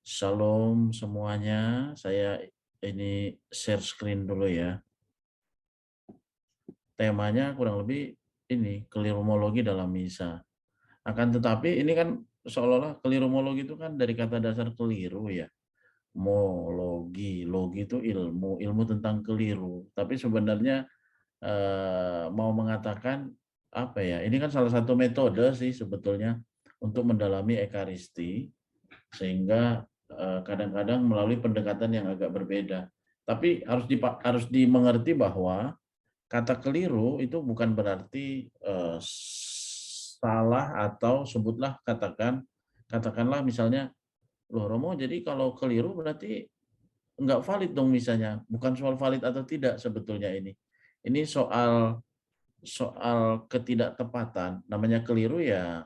Shalom semuanya, saya ini share screen dulu ya. Temanya kurang lebih ini, kelirumologi dalam misa. Akan tetapi ini kan seolah-olah kelirumologi itu kan dari kata dasar keliru ya. Logi itu ilmu, ilmu tentang keliru. Tapi sebenarnya mau mengatakan apa ya, ini kan salah satu metode sih sebetulnya untuk mendalami Ekaristi, sehingga kadang-kadang melalui pendekatan yang agak berbeda. Tapi harus dimengerti bahwa kata keliru itu bukan berarti salah, atau sebutlah katakanlah misalnya, loh Romo, jadi kalau keliru berarti nggak valid dong misalnya. Bukan soal valid atau tidak sebetulnya ini. Ini soal ketidaktepatan. Namanya keliru ya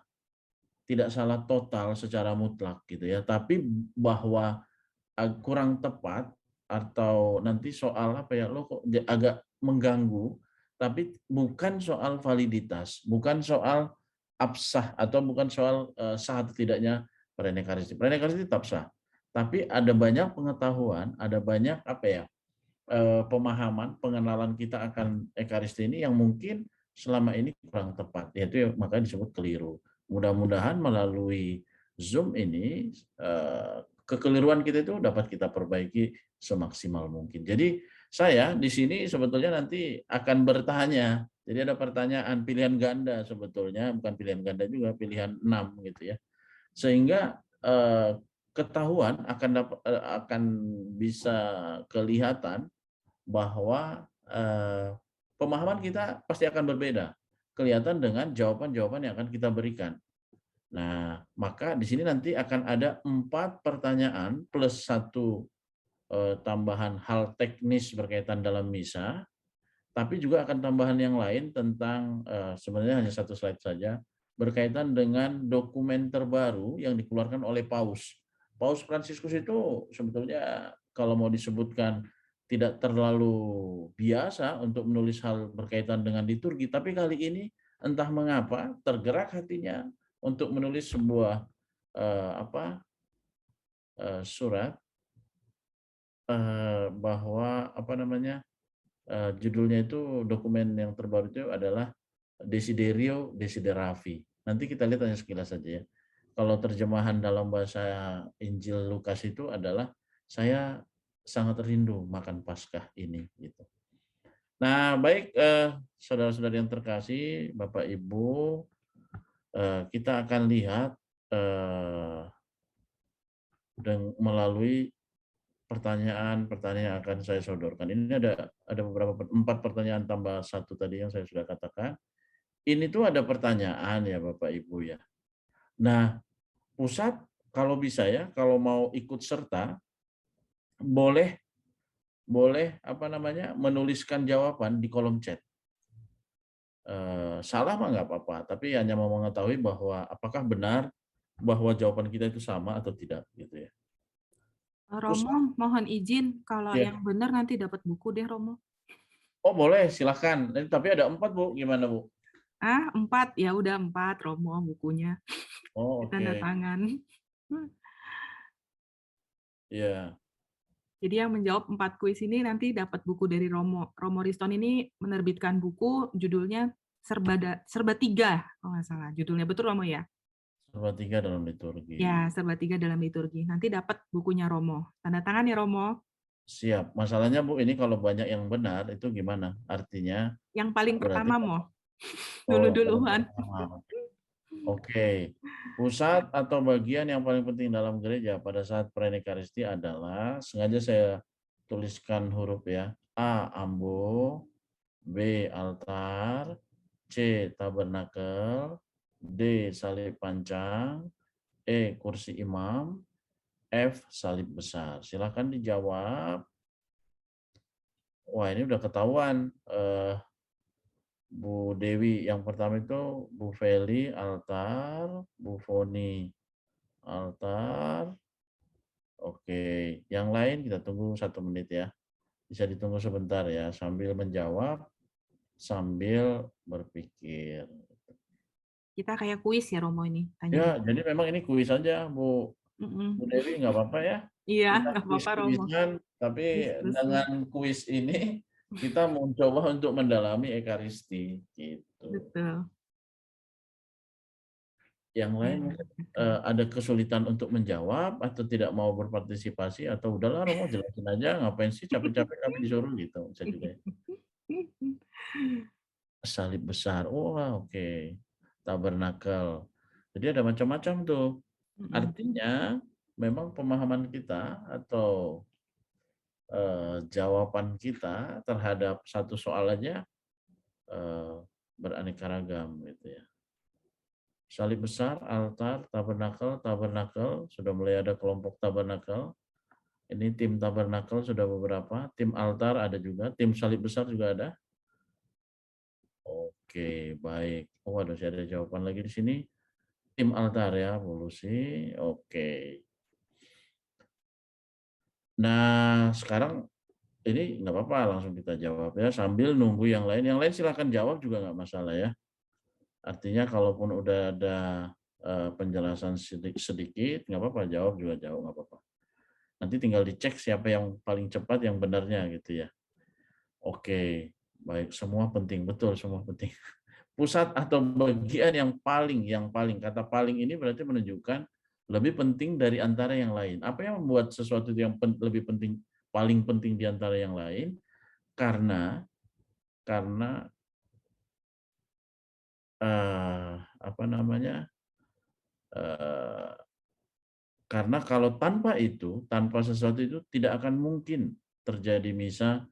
tidak salah total secara mutlak gitu ya, tapi bahwa kurang tepat atau nanti soal apa ya, lo kok agak mengganggu, tapi bukan soal validitas, bukan soal absah, atau bukan soal sah atau tidaknya perayaan Ekaristi. Perayaan Ekaristi tetap sah, tapi ada banyak pengetahuan, ada banyak apa ya, pemahaman, pengenalan kita akan Ekaristi ini yang mungkin selama ini kurang tepat, yaitu makanya disebut keliru. Mudah-mudahan melalui Zoom ini kekeliruan kita itu dapat kita perbaiki semaksimal mungkin. Jadi saya di sini sebetulnya nanti akan bertanya. Jadi ada pertanyaan pilihan ganda sebetulnya, bukan pilihan ganda juga, pilihan 6 gitu ya. Sehingga ketahuan akan bisa kelihatan bahwa pemahaman kita pasti akan berbeda. Kelihatan dengan jawaban-jawaban yang akan kita berikan. Nah, maka di sini nanti akan ada 4 pertanyaan plus 1 tambahan hal teknis berkaitan dalam misa, tapi juga akan tambahan yang lain tentang sebenarnya hanya 1 slide saja, berkaitan dengan dokumen terbaru yang dikeluarkan oleh Paus. Paus Fransiskus itu sebetulnya kalau mau disebutkan tidak terlalu biasa untuk menulis hal berkaitan dengan liturgi, tapi kali ini entah mengapa tergerak hatinya untuk menulis sebuah surat bahwa apa namanya, judulnya itu, dokumen yang terbaru itu adalah Desiderio Desideravi. Nanti kita lihat hanya sekilas saja ya. Kalau terjemahan dalam bahasa Injil Lukas itu adalah, saya sangat rindu makan Paskah ini gitu. Nah, baik saudara-saudari yang terkasih, Bapak Ibu, kita akan lihat melalui pertanyaan-pertanyaan yang akan saya sodorkan. Ini ada beberapa 4 pertanyaan tambah 1 tadi yang saya sudah katakan. Ini tuh ada pertanyaan ya Bapak Ibu ya. Nah, pusat kalau bisa ya, kalau mau ikut serta boleh boleh apa namanya, menuliskan jawaban di kolom chat. Salah mah nggak apa-apa, tapi hanya mau mengetahui bahwa apakah benar bahwa jawaban kita itu sama atau tidak gitu ya. Romo, Pusat mohon izin kalau ya. yang benar nanti dapat buku deh, Romo. Oh boleh, silahkan. Tapi ada 4 Bu, gimana Bu? 4, ya udah 4, Romo bukunya. Oh Tanda oke, tangan. ya. Jadi yang menjawab 4 kuis ini nanti dapat buku dari Romo. Romo Riston ini menerbitkan buku judulnya Serba Tiga, kalau nggak salah. Judulnya betul, Romo ya? Serba 3 dalam liturgi. Ya, Serba Tiga dalam liturgi. Nanti dapat bukunya Romo. Tanda tangan ya, Romo. Siap. Masalahnya Bu, ini kalau banyak yang benar itu gimana? Artinya Yang paling berarti, pertama, Mo. oh yang paling Dulu-duluan. pertama. Oke. Pusat atau bagian yang paling penting dalam gereja pada saat perayaan Ekaristi adalah, sengaja saya tuliskan huruf ya. A. Ambo, B. Altar, C. Tabernakel, D. Salib pancang, E. Kursi imam, F. Salib besar. Silakan dijawab. Wah, ini udah ketahuan. Bu Dewi yang pertama itu, Bu Feli altar, Bu Foni altar. Oke, yang lain kita tunggu 1 menit ya. Bisa ditunggu sebentar ya, sambil menjawab, sambil berpikir. Kita kayak kuis ya, Romo ini. Ya, Tanya-jawab. jadi memang ini kuis saja, Bu Dewi, nggak apa-apa ya. Iya, Kita nggak apa-apa Romo, kuis-kuisan, tapi diskusi. dengan kuis ini kita mencoba untuk mendalami Ekaristi gitu. Betul. Yang Ya, lain mungkin oke. ada kesulitan untuk menjawab atau tidak mau berpartisipasi atau udahlah Romo jelasin aja, ngapain sih capek-capek kami disuruh gitu, bisa juga ya. Salib besar, wah oke. Tabernakel. Jadi ada macam-macam tuh. Mhm. Artinya memang pemahaman kita atau jawaban kita terhadap satu soal aja beraneka ragam gitu ya. Salib besar, altar, tabernakel, tabernakel, sudah mulai ada kelompok tabernakel. Ini tim tabernakel sudah beberapa, tim altar ada juga, tim salib besar juga ada. Oke, baik. Oh, ada jawaban lagi di sini. Tim altar ya, Polusi. Oke. Nah, sekarang ini nggak apa-apa, langsung kita jawab ya, sambil nunggu yang lain. Yang lain silakan jawab juga nggak masalah ya. Artinya kalaupun udah ada penjelasan sedikit, nggak apa-apa, jawab juga jawab, nggak apa-apa. Nanti tinggal dicek siapa yang paling cepat, yang benarnya gitu ya. Oke, baik, semua penting, betul, semua penting. Pusat atau bagian yang paling, kata paling ini berarti menunjukkan lebih penting dari antara yang lain. Apa yang membuat sesuatu yang lebih penting, paling penting di antara yang lain? Karena apa namanya? eh, karena kalau tanpa itu, tanpa sesuatu itu tidak akan mungkin terjadi misa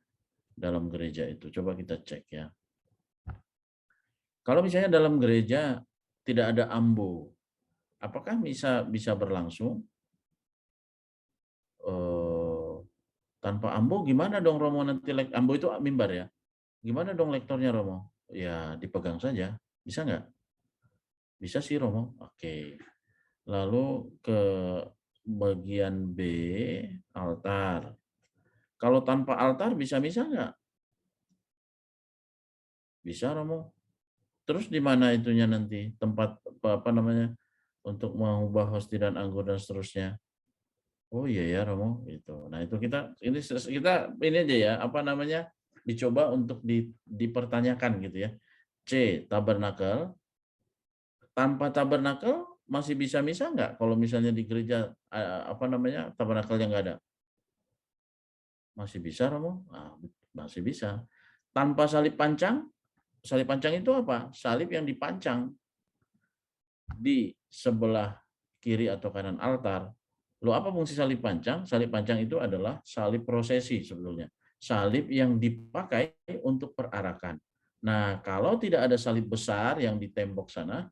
dalam gereja itu. Coba kita cek ya. Kalau misalnya dalam gereja tidak ada ambo, apakah misa bisa berlangsung? Eh, Tanpa ambo gimana dong Romo nanti ambo itu mimbar ya? Gimana dong lektornya Romo? Ya dipegang saja, bisa nggak? Bisa sih Romo. Oke. Lalu ke bagian B, altar. Kalau tanpa altar bisa misa nggak? Bisa Romo. Terus di mana itunya nanti tempat apa namanya untuk mengubah hosti dan anggur dan seterusnya? Oh iya ya Romo itu. Nah itu kita ini aja ya apa namanya dicoba untuk dipertanyakan gitu ya. C tabernakel, tanpa tabernakel masih bisa misa nggak? Kalau misalnya di gereja apa namanya tabernakel yang nggak ada, masih bisa Romo? Ah, masih bisa. Tanpa salib pancang itu apa? Salib yang dipancang di sebelah kiri atau kanan altar. Loh, apa fungsi salib pancang? Salib pancang itu adalah salib prosesi sebetulnya. Salib yang dipakai untuk perarakan. Nah, kalau tidak ada salib besar yang di tembok sana,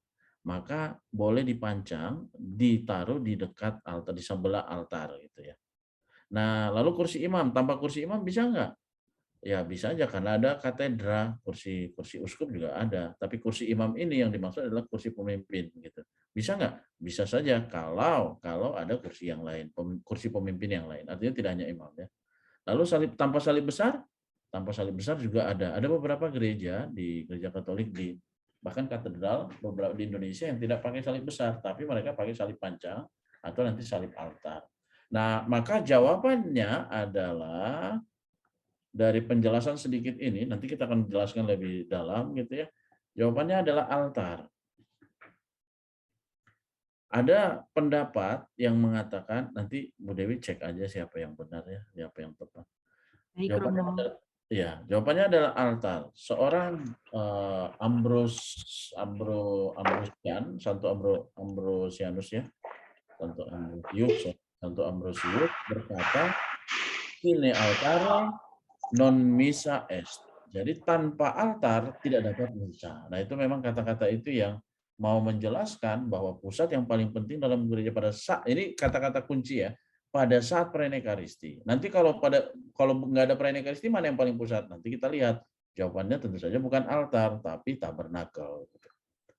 maka boleh dipancang, ditaruh di dekat altar, di sebelah altar gitu ya. Nah, lalu kursi imam, tanpa kursi imam bisa nggak? Ya bisa aja karena ada katedra, kursi kursi uskup juga ada. Tapi kursi imam ini yang dimaksud adalah kursi pemimpin gitu. Bisa nggak? Bisa saja kalau ada kursi yang lain, kursi pemimpin yang lain. Artinya tidak hanya imam ya. Lalu tanpa salib besar juga ada. Ada beberapa gereja di gereja Katolik di bahkan katedral beberapa di Indonesia yang tidak pakai salib besar, tapi mereka pakai salib pancang atau nanti salib altar. Nah, maka jawabannya adalah dari penjelasan sedikit ini, nanti kita akan jelaskan lebih dalam gitu ya. Jawabannya adalah altar. Ada pendapat yang mengatakan, nanti Bu Dewi cek aja siapa yang benar ya, siapa yang tepat. Baik Jawabannya Romo. adalah jawabannya adalah altar. Seorang Ambrosian, Ambrosianus ya, Santo Ambrosius berkata, "Sine altare non missa est." Jadi tanpa altar tidak dapat misa. Nah itu memang kata-kata itu yang mau menjelaskan bahwa pusat yang paling penting dalam gereja pada saat ini kata-kata kunci ya pada saat praenekaristi. Nanti kalau nggak ada praenekaristi mana yang paling pusat? Nanti kita lihat jawabannya tentu saja bukan altar tapi tabernakel.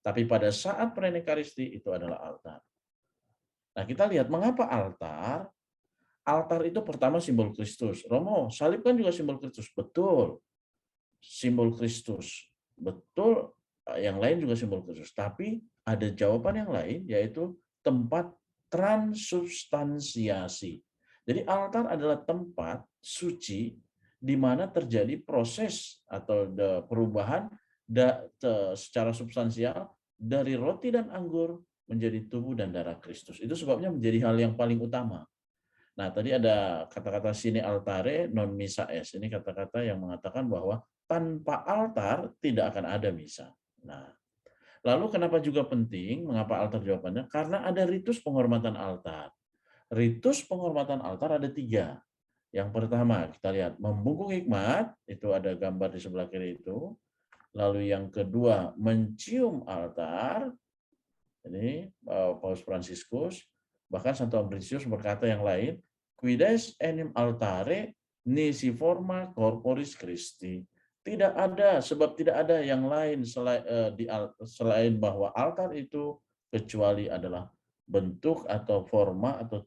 Tapi pada saat praenekaristi itu adalah altar. Nah kita lihat mengapa altar? Altar itu pertama simbol Kristus. Romo, salib kan juga simbol Kristus. Betul. Simbol Kristus. Betul, yang lain juga simbol Kristus. Tapi ada jawaban yang lain, yaitu tempat transubstansiasi. Jadi altar adalah tempat suci di mana terjadi proses atau perubahan secara substansial dari roti dan anggur menjadi tubuh dan darah Kristus. Itu sebabnya menjadi hal yang paling utama. Nah, tadi ada kata-kata sine altare non missa est. Ini kata-kata yang mengatakan bahwa tanpa altar tidak akan ada misa. Nah, lalu kenapa juga penting? Mengapa altar jawabannya? Karena ada ritus penghormatan altar. Ritus penghormatan altar ada 3. Yang pertama, kita lihat membungkuk hikmat, itu ada gambar di sebelah kiri itu. Lalu yang kedua, mencium altar. Ini Paus Fransiskus, bahkan Santo Ambrosius berkata yang lain, quides enim altare nisi forma corporis Christi. Tidak ada, sebab tidak ada yang lain selain bahwa altar itu kecuali adalah bentuk atau forma atau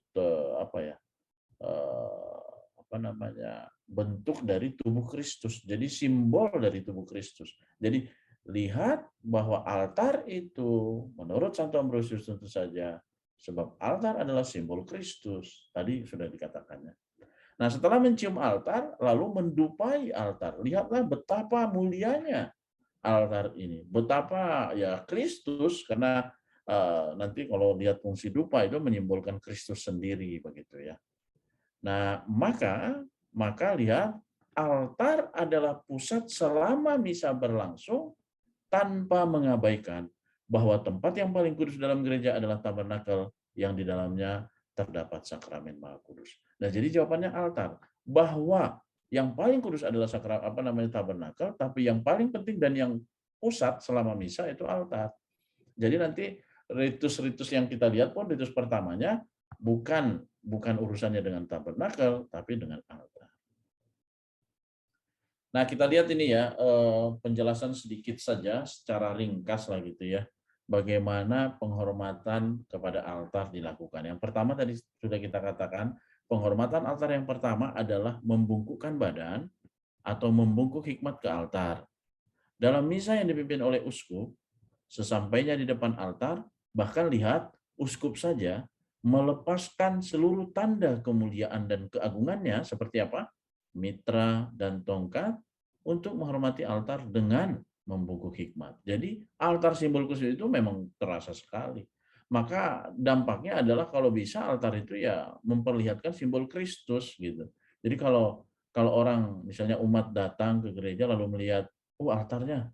bentuk dari tubuh Kristus. Jadi simbol dari tubuh Kristus. Jadi lihat bahwa altar itu menurut Santo Ambrosius tentu saja sebab altar adalah simbol Kristus. Tadi sudah dikatakannya. Nah, setelah mencium altar lalu mendupai altar. Lihatlah betapa mulianya altar ini. Betapa ya Kristus, karena nanti kalau lihat fungsi dupa itu menyimbolkan Kristus sendiri begitu ya. Nah, maka lihat altar adalah pusat selama misa berlangsung tanpa mengabaikan bahwa tempat yang paling kudus dalam gereja adalah tabernakel yang di dalamnya terdapat sakramen Maha Kudus. Nah, jadi jawabannya altar. Bahwa yang paling kudus adalah tabernakel, tapi yang paling penting dan yang pusat selama misa itu altar. Jadi nanti ritus-ritus yang kita lihat pun ritus pertamanya bukan urusannya dengan tabernakel, tapi dengan altar. Nah, kita lihat ini ya, penjelasan sedikit saja secara ringkas lah gitu ya. Bagaimana penghormatan kepada altar dilakukan. Yang pertama tadi sudah kita katakan, penghormatan altar yang pertama adalah membungkukkan badan atau membungkuk hikmat ke altar. Dalam misa yang dipimpin oleh uskup, sesampainya di depan altar, bahkan lihat uskup saja melepaskan seluruh tanda kemuliaan dan keagungannya seperti apa? Mitra dan tongkat untuk menghormati altar dengan membungkuk hikmat. Jadi altar simbol khusus itu memang terasa sekali. Maka dampaknya adalah kalau bisa altar itu ya memperlihatkan simbol Kristus gitu. Jadi kalau orang misalnya umat datang ke gereja lalu melihat, oh altarnya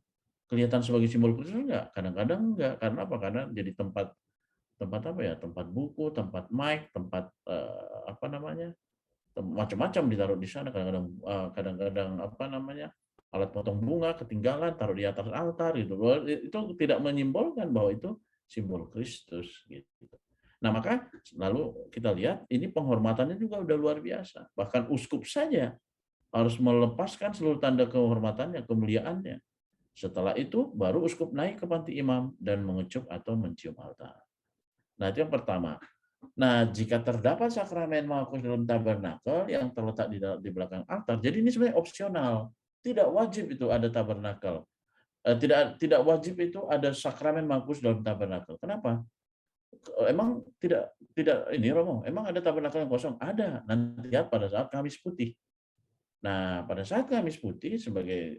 kelihatan sebagai simbol Kristus enggak? Kadang-kadang enggak. Karena apa? Karena jadi tempat apa ya? Tempat buku, tempat mic, tempat macam-macam ditaruh di sana. Kadang-kadang alat potong bunga ketinggalan taruh di atas altar gitu. Itu tidak menyimbolkan bahwa itu simbol Kristus gitu. Nah, maka lalu kita lihat ini penghormatannya juga udah luar biasa. Bahkan uskup saja harus melepaskan seluruh tanda kehormatannya, kemuliaannya. Setelah itu baru uskup naik ke panti imam dan mengecup atau mencium altar. Nah, itu yang pertama. Nah, jika terdapat sakramen Maha Kudus dalam tabernakel yang terletak di belakang altar, jadi ini sebenarnya opsional. Tidak wajib itu ada tabernakel. Tidak wajib itu ada sakramen Maha Kudus dalam tabernakel. Kenapa? Emang tidak ini Romo, emang ada tabernakel yang kosong? Ada. Nanti lihat pada saat Kamis Putih. Nah, pada saat Kamis Putih sebagai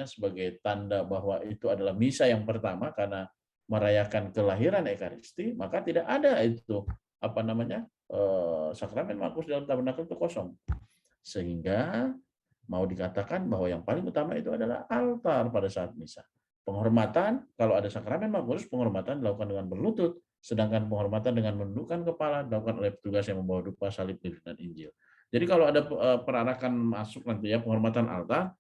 sebagai tanda bahwa itu adalah misa yang pertama karena merayakan kelahiran Ekaristi, maka tidak ada itu sakramen Maha Kudus dalam tabernakel itu kosong. Sehingga mau dikatakan bahwa yang paling utama itu adalah altar pada saat misa. Penghormatan, kalau ada sakramen Maha Kudus, penghormatan dilakukan dengan berlutut, sedangkan penghormatan dengan menundukkan kepala dilakukan oleh petugas yang membawa dupa, salib, lilin, dan Injil. Jadi kalau ada perarakan masuk nanti ya penghormatan altar,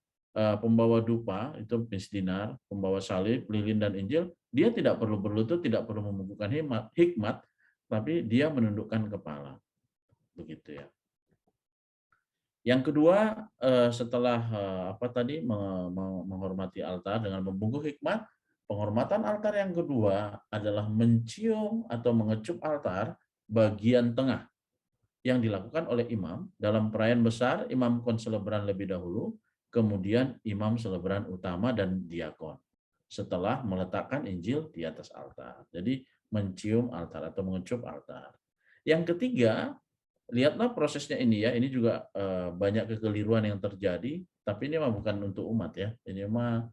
pembawa dupa itu misdinar, pembawa salib, lilin, dan Injil, dia tidak perlu berlutut, tidak perlu membungkukkan hikmat, tapi dia menundukkan kepala. Begitu ya. Yang kedua, setelah menghormati altar dengan membungkuk hikmat, penghormatan altar yang kedua adalah mencium atau mengecup altar bagian tengah yang dilakukan oleh imam dalam perayaan besar, imam konselebran lebih dahulu, kemudian imam selebran utama dan diakon setelah meletakkan Injil di atas altar. Jadi mencium altar atau mengecup altar. Yang ketiga, lihatlah prosesnya ini ya, ini juga banyak kekeliruan yang terjadi, tapi ini mah bukan untuk umat ya, ini mah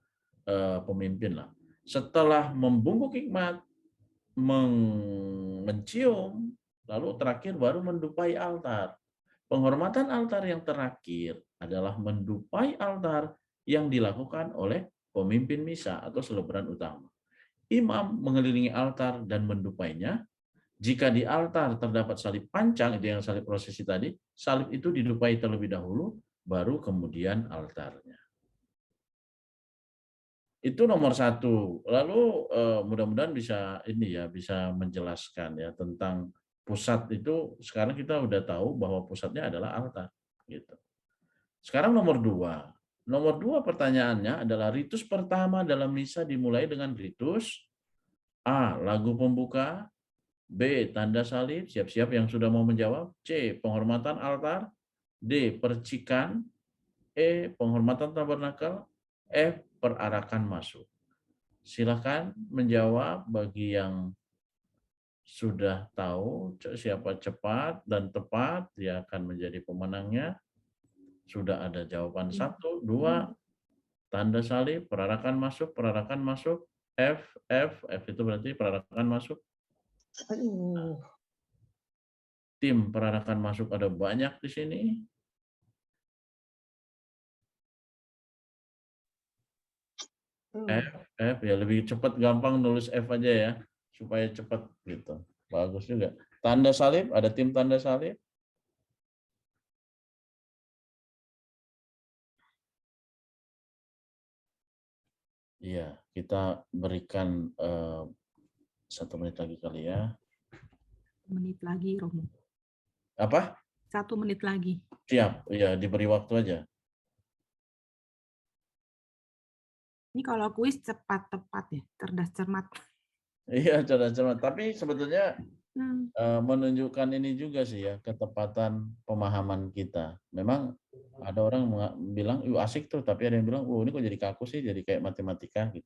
pemimpin lah. Setelah membungkuk hikmat, mencium, lalu terakhir baru mendupai altar. Penghormatan altar yang terakhir adalah mendupai altar yang dilakukan oleh pemimpin misa atau selebrant utama. Imam mengelilingi altar dan mendupainya. Jika di altar terdapat salib pancang, itu yang salib prosesi tadi, salib itu didupai terlebih dahulu, baru kemudian altarnya. Itu nomor satu. Lalu mudah-mudahan bisa ini ya, bisa menjelaskan ya tentang pusat itu. Sekarang kita udah tahu bahwa pusatnya adalah altar. Gitu. Sekarang nomor dua. Nomor dua pertanyaannya adalah ritus pertama dalam misa dimulai dengan ritus A. Lagu pembuka. B. Tanda salib, siap-siap yang sudah mau menjawab. C. Penghormatan altar. D. Percikan. E. Penghormatan tabernakel. F. Perarakan masuk. Silakan menjawab bagi yang sudah tahu siapa cepat dan tepat, dia akan menjadi pemenangnya. Sudah ada jawaban 1, 2, tanda salib, perarakan masuk, F, F itu berarti perarakan masuk. Tim perarakan masuk ada banyak di sini. F ya, lebih cepat gampang nulis F aja ya, supaya cepat gitu. Bagus juga. Tanda salib, ada tim tanda salib. Iya, kita berikan 1 menit lagi kali ya. 1 menit lagi, Romo. Apa? 1 menit lagi. Siap, ya diberi waktu aja. Ini kalau kuis cepat tepat ya, cerdas cermat. Iya, cermat. Tapi sebetulnya menunjukkan ini juga sih ya, ketepatan pemahaman kita. Memang ada orang bilang, asik tuh, tapi ada yang bilang, ini kok jadi kaku sih, jadi kayak matematika gitu.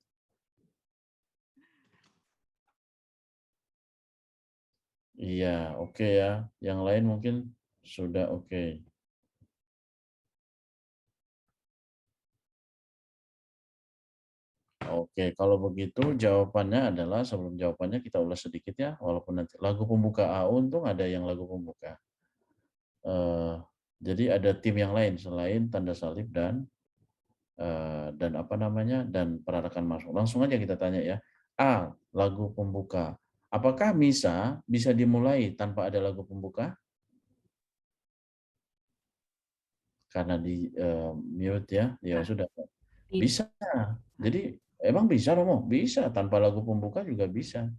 Iya, oke ya. Yang lain mungkin sudah oke. Oke, kalau begitu jawabannya adalah, sebelum jawabannya kita ulas sedikit ya, walaupun nanti lagu pembuka untung ada yang lagu pembuka. Jadi ada tim yang lain selain tanda salib dan apa namanya, dan perarakan masuk. Langsung aja kita tanya ya. A, lagu pembuka. Apakah misa bisa dimulai tanpa ada lagu pembuka? Karena di mute ya, ya sudah. Bisa. Jadi emang bisa Romo? Bisa, tanpa lagu pembuka juga bisa.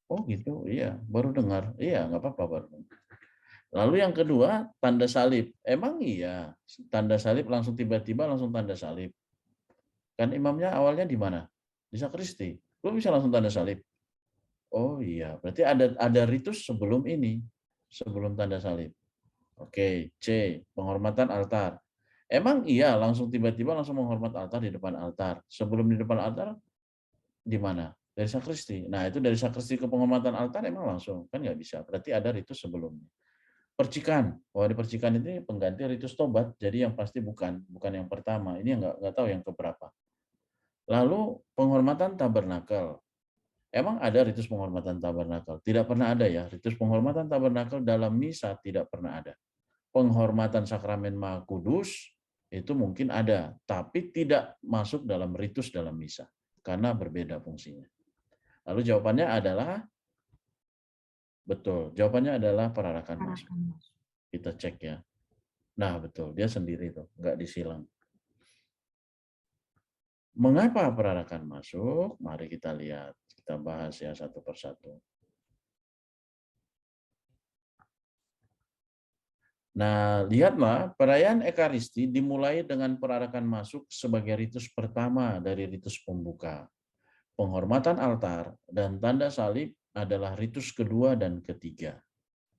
Oh gitu, iya. Baru dengar. Iya, nggak apa-apa baru. Lalu yang kedua, tanda salib. Emang iya, tanda salib langsung tiba-tiba langsung tanda salib. Kan imamnya awalnya di mana? Di sakristi. Kok bisa langsung tanda salib? Oh iya, berarti ada ritus sebelum ini, sebelum tanda salib. Oke, C, penghormatan altar. Emang iya langsung tiba-tiba langsung menghormat altar di depan altar. Sebelum di depan altar di mana? Dari sakristi. Nah, itu dari sakristi ke penghormatan altar emang langsung, kan nggak bisa. Berarti ada ritus sebelumnya. Percikan. Wah, di percikan ini pengganti ritus tobat, jadi yang pasti bukan yang pertama. Ini yang nggak tahu yang keberapa. Lalu penghormatan tabernakel. Emang ada ritus penghormatan tabernakel? Tidak pernah ada ya. Ritus penghormatan tabernakel dalam misa tidak pernah ada. Penghormatan sakramen Maha Kudus itu mungkin ada, tapi tidak masuk dalam ritus dalam misa karena berbeda fungsinya. Lalu jawabannya adalah betul. Jawabannya adalah perarakan masuk. Kita cek ya. Nah, betul. Dia sendiri tuh, nggak disilang. Mengapa perarakan masuk? Mari kita lihat. Kita bahas ya satu persatu. Nah, lihatlah, perayaan Ekaristi dimulai dengan perarakan masuk sebagai ritus pertama dari ritus pembuka. Penghormatan altar dan tanda salib adalah ritus kedua dan ketiga.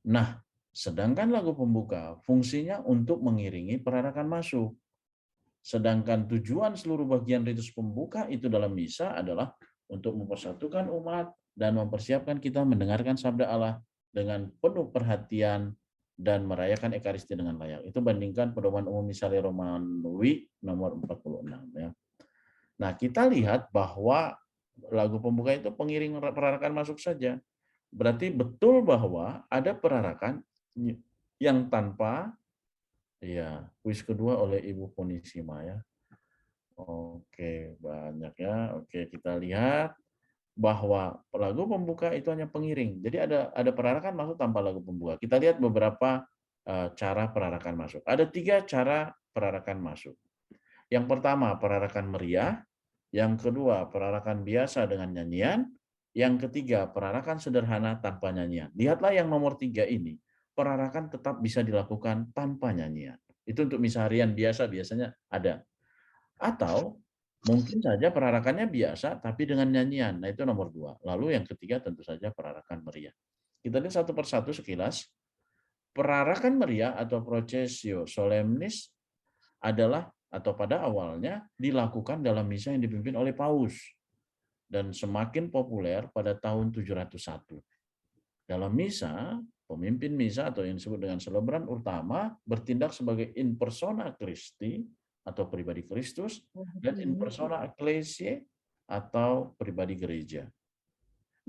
Nah, sedangkan lagu pembuka fungsinya untuk mengiringi perarakan masuk. Sedangkan tujuan seluruh bagian ritus pembuka itu dalam misa adalah untuk mempersatukan umat dan mempersiapkan kita mendengarkan sabda Allah dengan penuh perhatian dan merayakan Ekaristi dengan layak. Itu bandingkan pedoman umum misalnya Romawi nomor 46 ya. Nah, kita lihat bahwa lagu pembuka itu pengiring perarakan masuk saja. Berarti betul bahwa ada perarakan yang tanpa ya, kuis kedua oleh Ibu Punisima ya. Oke, banyak ya. Oke, kita lihat bahwa lagu pembuka itu hanya pengiring. Jadi ada perarakan masuk tanpa lagu pembuka. Kita lihat beberapa cara perarakan masuk. Ada 3 cara perarakan masuk. Yang pertama, perarakan meriah. Yang kedua, perarakan biasa dengan nyanyian. Yang ketiga, perarakan sederhana tanpa nyanyian. Lihatlah yang nomor 3 ini. Perarakan tetap bisa dilakukan tanpa nyanyian. Itu untuk misa harian biasa biasanya ada. Atau mungkin saja perarakannya biasa tapi dengan nyanyian. Nah, itu nomor 2. Lalu yang ketiga tentu saja perarakan meriah. Kita lihat satu persatu sekilas. Perarakan meriah atau procesio solemnis adalah atau pada awalnya dilakukan dalam misa yang dipimpin oleh paus dan semakin populer pada tahun 701. Dalam misa, pemimpin misa atau yang disebut dengan selebran utama bertindak sebagai in persona Christi atau pribadi Kristus dan in persona ecclesiae atau pribadi gereja.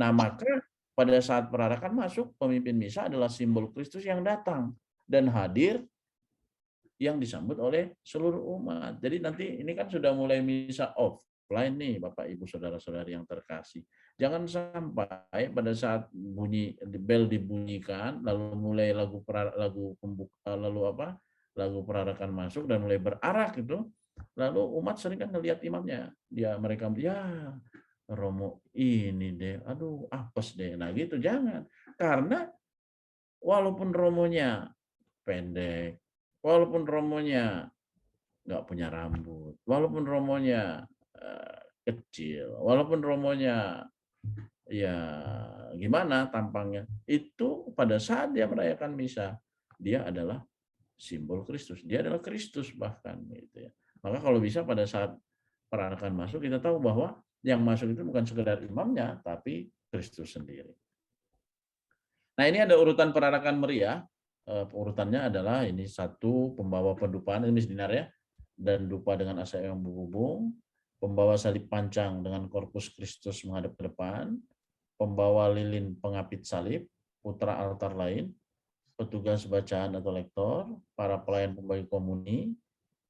Nah, maka pada saat perarakan masuk, pemimpin misa adalah simbol Kristus yang datang dan hadir yang disambut oleh seluruh umat. Jadi nanti ini kan sudah mulai misa offline nih, Bapak Ibu Saudara-saudari yang terkasih. Jangan sampai pada saat bunyi bel dibunyikan lalu mulai lagu pembuka lagu perarakan masuk dan mulai berarak gitu. Lalu umat sering kan ngelihat imamnya. Mereka ya Romo ini deh, aduh apes deh. Nah gitu jangan. Karena walaupun romonya pendek, walaupun romonya nggak punya rambut, walaupun romonya kecil, walaupun romonya ya gimana tampangnya, itu pada saat dia merayakan misa, dia adalah simbol Kristus. Dia adalah Kristus bahkan gitu ya. Maka kalau bisa pada saat peranakan masuk kita tahu bahwa yang masuk itu bukan sekedar imamnya, tapi Kristus sendiri. Nah, ini ada urutan perarakan meriah. Urutannya adalah ini 1 pembawa pendupaan ini dinar ya, dan dupa dengan asap yang berhubung, pembawa salib pancang dengan korpus Kristus menghadap ke depan, pembawa lilin pengapit salib, putra altar lain, petugas bacaan atau lektor, para pelayan pembagi komuni,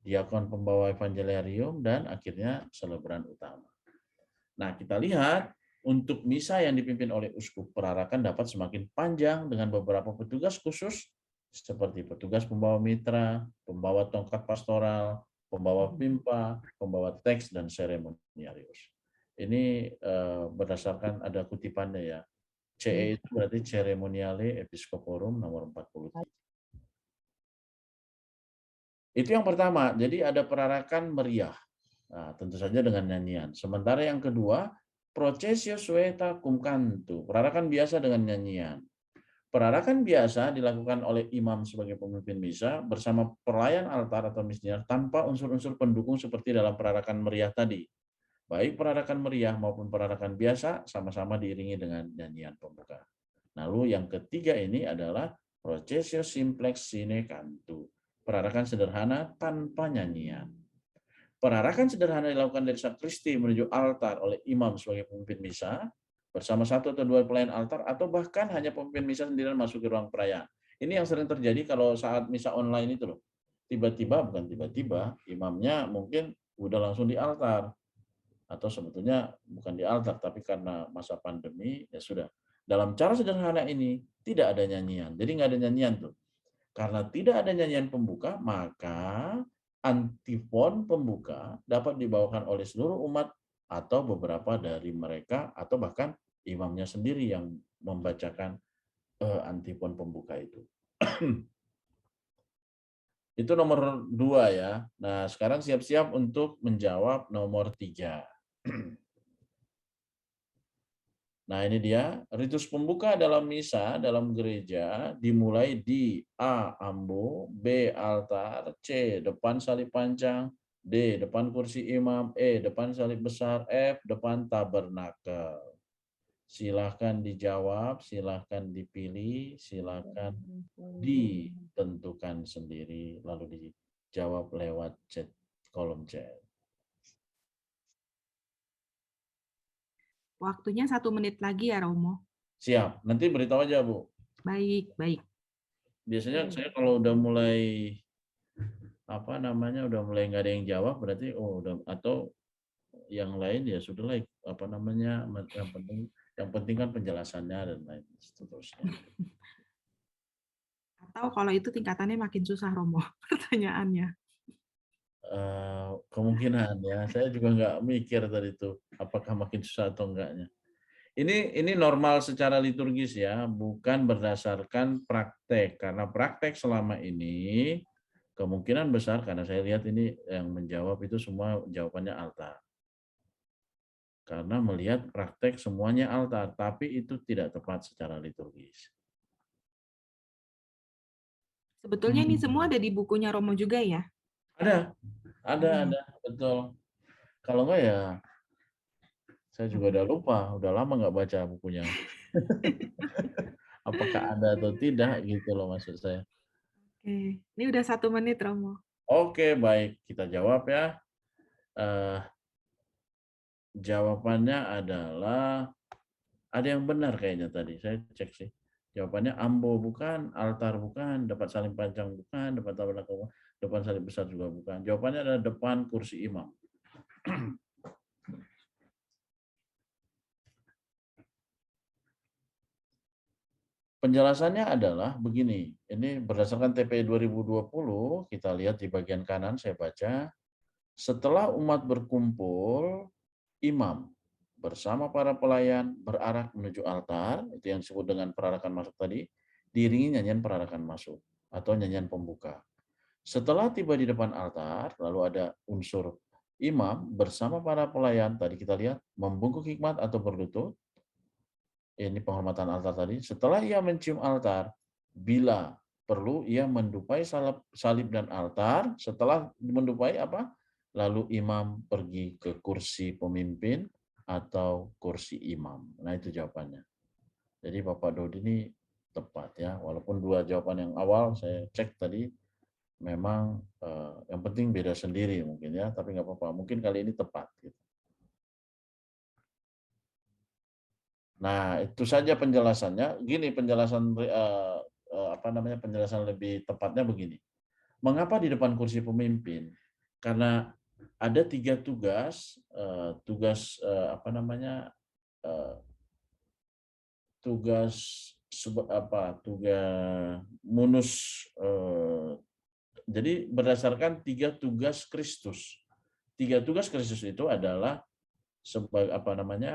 diakon pembawa evangeliarium, dan akhirnya selebran utama. Nah, kita lihat untuk misa yang dipimpin oleh uskup perarakan dapat semakin panjang dengan beberapa petugas khusus seperti petugas pembawa mitra, pembawa tongkat pastoral, pembawa pimpa, pembawa teks, dan seremoniarius. Ini berdasarkan ada kutipannya ya. CE itu berarti Ceremoniale Episcoporum nomor 43. Itu yang pertama, jadi ada perarakan meriah. Nah, tentu saja dengan nyanyian. Sementara yang kedua, procesio sueta cum cantu, perarakan biasa dengan nyanyian. Perarakan biasa dilakukan oleh imam sebagai pemimpin misa bersama pelayan altar atau misdinar tanpa unsur-unsur pendukung seperti dalam perarakan meriah tadi. Baik perarakan meriah maupun perarakan biasa sama-sama diiringi dengan nyanyian pembuka. Lalu yang ketiga ini adalah procesio simplex sine cantu, perarakan sederhana tanpa nyanyian. Perarakan sederhana dilakukan dari sakristi menuju altar oleh imam sebagai pemimpin misa, bersama 1 atau 2 pelayan altar, atau bahkan hanya pemimpin misa sendirian masuk ke ruang perayaan. Ini yang sering terjadi kalau saat misa online itu loh. Bukan tiba-tiba, imamnya mungkin udah langsung di altar. Atau sebetulnya bukan di altar, tapi karena masa pandemi, ya sudah. Dalam cara sederhana ini, tidak ada nyanyian. Jadi nggak ada nyanyian tuh. Karena tidak ada nyanyian pembuka, maka antifon pembuka dapat dibawakan oleh seluruh umat atau beberapa dari mereka atau bahkan imamnya sendiri yang membacakan antifon pembuka itu. Itu nomor 2 ya. Nah, sekarang siap-siap untuk menjawab nomor 3. Nah, ini dia. Ritus pembuka dalam misa, dalam gereja, dimulai di A. Ambo, B. Altar, C. Depan salib pancang, D. Depan kursi imam, E. Depan salib besar, F. Depan tabernakel. Silahkan dijawab, silahkan dipilih, silahkan ditentukan sendiri, lalu dijawab lewat chat, kolom chat. Waktunya 1 menit lagi ya, Romo. Siap, nanti beritahu aja, Bu. Baik, baik. Biasanya saya kalau udah mulai udah mulai nggak ada yang jawab, berarti udah, atau yang lain ya sudahlah, yang penting kan penjelasannya dan lain seterusnya. Atau kalau itu tingkatannya makin susah, Romo, pertanyaannya. Kemungkinan ya, saya juga nggak mikir tadi itu apakah makin susah atau enggaknya. Ini normal secara liturgis ya, bukan berdasarkan praktek, karena praktek selama ini kemungkinan besar, karena saya lihat ini yang menjawab itu semua jawabannya altar. Karena melihat praktek semuanya altar, tapi itu tidak tepat secara liturgis. Sebetulnya ini semua ada di bukunya Romo juga ya? Ada, betul. Kalau enggak ya, saya juga udah lupa, udah lama nggak baca bukunya. Apakah ada atau tidak gitu loh maksud saya. Oke, ini udah 1 menit, Romo. Oke, baik, kita jawab ya. Jawabannya adalah ada yang benar kayaknya tadi, saya cek sih. Jawabannya ambo bukan, altar bukan, depan salib panjang bukan, depan salib besar juga bukan. Jawabannya adalah depan kursi imam. Penjelasannya adalah begini, ini berdasarkan TPI 2020, kita lihat di bagian kanan saya baca, setelah umat berkumpul, imam bersama para pelayan berarak menuju altar, itu yang disebut dengan perarakan masuk tadi, diiringi nyanyian perarakan masuk atau nyanyian pembuka. Setelah tiba di depan altar, lalu ada unsur imam bersama para pelayan, tadi kita lihat, membungkuk hikmat atau berlutut, ini penghormatan altar tadi. Setelah ia mencium altar, bila perlu ia mendupai salib dan altar. Setelah mendupai apa? Lalu imam pergi ke kursi pemimpin atau kursi imam. Nah itu jawabannya. Jadi Bapak Dodi ini tepat ya. Walaupun dua jawaban yang awal saya cek tadi memang yang penting beda sendiri mungkin ya. Tapi nggak apa-apa. Mungkin kali ini tepat. Gitu. Nah, itu saja penjelasannya. Gini penjelasan penjelasan lebih tepatnya begini. Mengapa di depan kursi pemimpin? Karena ada 3 tugas, tugas tugas munus. Jadi berdasarkan 3 tugas Kristus. 3 tugas Kristus itu adalah sebagai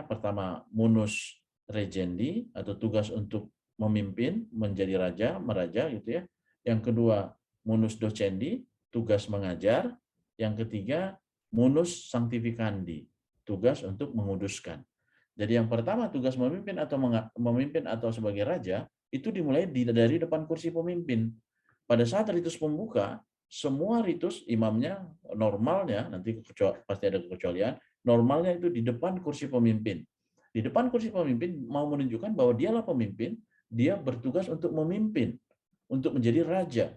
pertama munus regendi atau tugas untuk memimpin, menjadi raja, meraja gitu ya. Yang kedua munus docendi, tugas mengajar. Yang ketiga munus sanctificandi, tugas untuk menguduskan. Jadi yang pertama tugas memimpin atau sebagai raja itu dimulai dari depan kursi pemimpin. Pada saat ritus pembuka, semua ritus imamnya normalnya nanti pasti ada kekecualian, normalnya itu di depan kursi pemimpin. Di depan kursi pemimpin mau menunjukkan bahwa dialah pemimpin, dia bertugas untuk memimpin, untuk menjadi raja.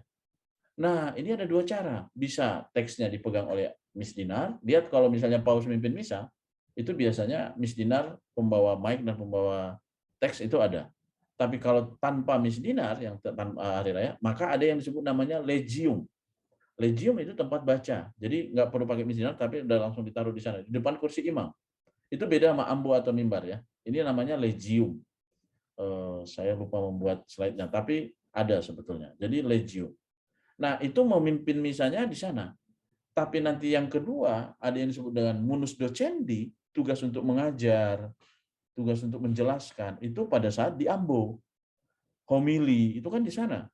Nah, ini ada 2 cara. Bisa teksnya dipegang oleh misdinar. Lihat kalau misalnya paus memimpin misa, itu biasanya misdinar pembawa mic dan pembawa teks itu ada. Tapi kalau tanpa misdinar yang tanpa hari raya, maka ada yang disebut namanya legium. Legium itu tempat baca. Jadi nggak perlu pakai misdinar, tapi udah langsung ditaruh di sana, di depan kursi imam. Itu beda sama ambo atau mimbar ya. Ini namanya legium. Saya lupa membuat slide-nya, tapi ada sebetulnya. Jadi legium. Nah, itu memimpin misanya di sana. Tapi nanti yang kedua, ada yang disebut dengan munus docendi, tugas untuk mengajar, tugas untuk menjelaskan, itu pada saat di ambo. Homili, itu kan di sana.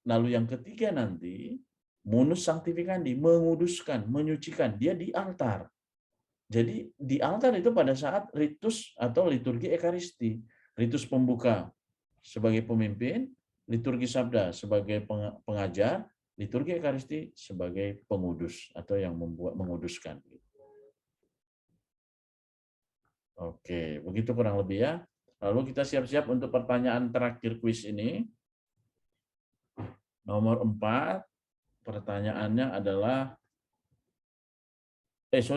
Lalu yang ketiga nanti, munus sanctificandi, menguduskan, menyucikan, dia di altar. Jadi di altar itu pada saat ritus atau liturgi ekaristi, ritus pembuka sebagai pemimpin, liturgi sabda sebagai pengajar, liturgi ekaristi sebagai pengudus atau yang menguduskan. Oke, begitu kurang lebih ya. Lalu kita siap-siap untuk pertanyaan terakhir kuis ini. Nomor 4, pertanyaannya adalah,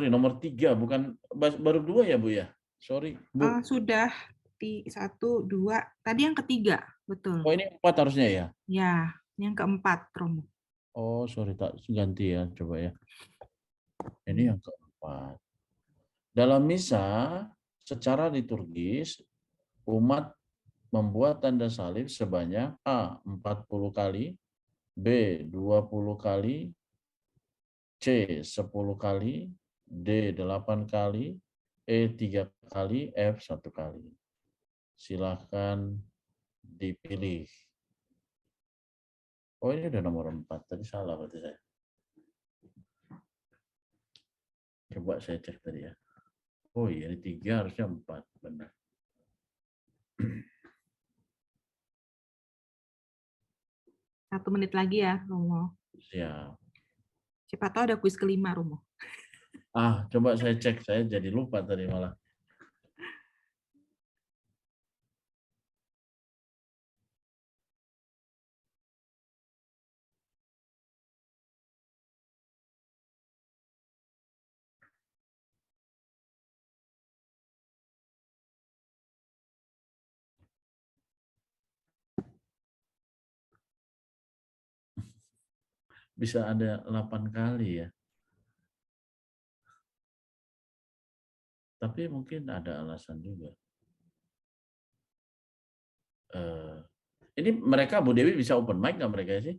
nomor 3, bukan, baru 2 ya Bu ya? Sorry, Bu. Sudah di 1, 2, tadi yang ketiga, betul. Oh ini 4 harusnya ya? Ya, yang keempat, Romo. Oh sorry, tak ganti ya, coba ya. Ini yang keempat. Dalam misa, secara liturgis, umat membuat tanda salib sebanyak A. 40 kali, B. 20 kali, C. 10 kali, D. 8 kali, E. 3 kali, F. 1 kali. Silahkan dipilih. Oh ini udah nomor 4, tadi salah berarti saya. Coba saya cek tadi ya. Oh iya, ini 3 harusnya 4, benar. Satu menit lagi ya, Romo. Siap. Siapa tahu ada kuis kelima, Romo. Coba saya cek, saya jadi lupa tadi malah. Bisa ada 8 kali ya. Tapi mungkin ada alasan juga. Ini mereka, Bu Dewi, bisa open mic nggak mereka sih?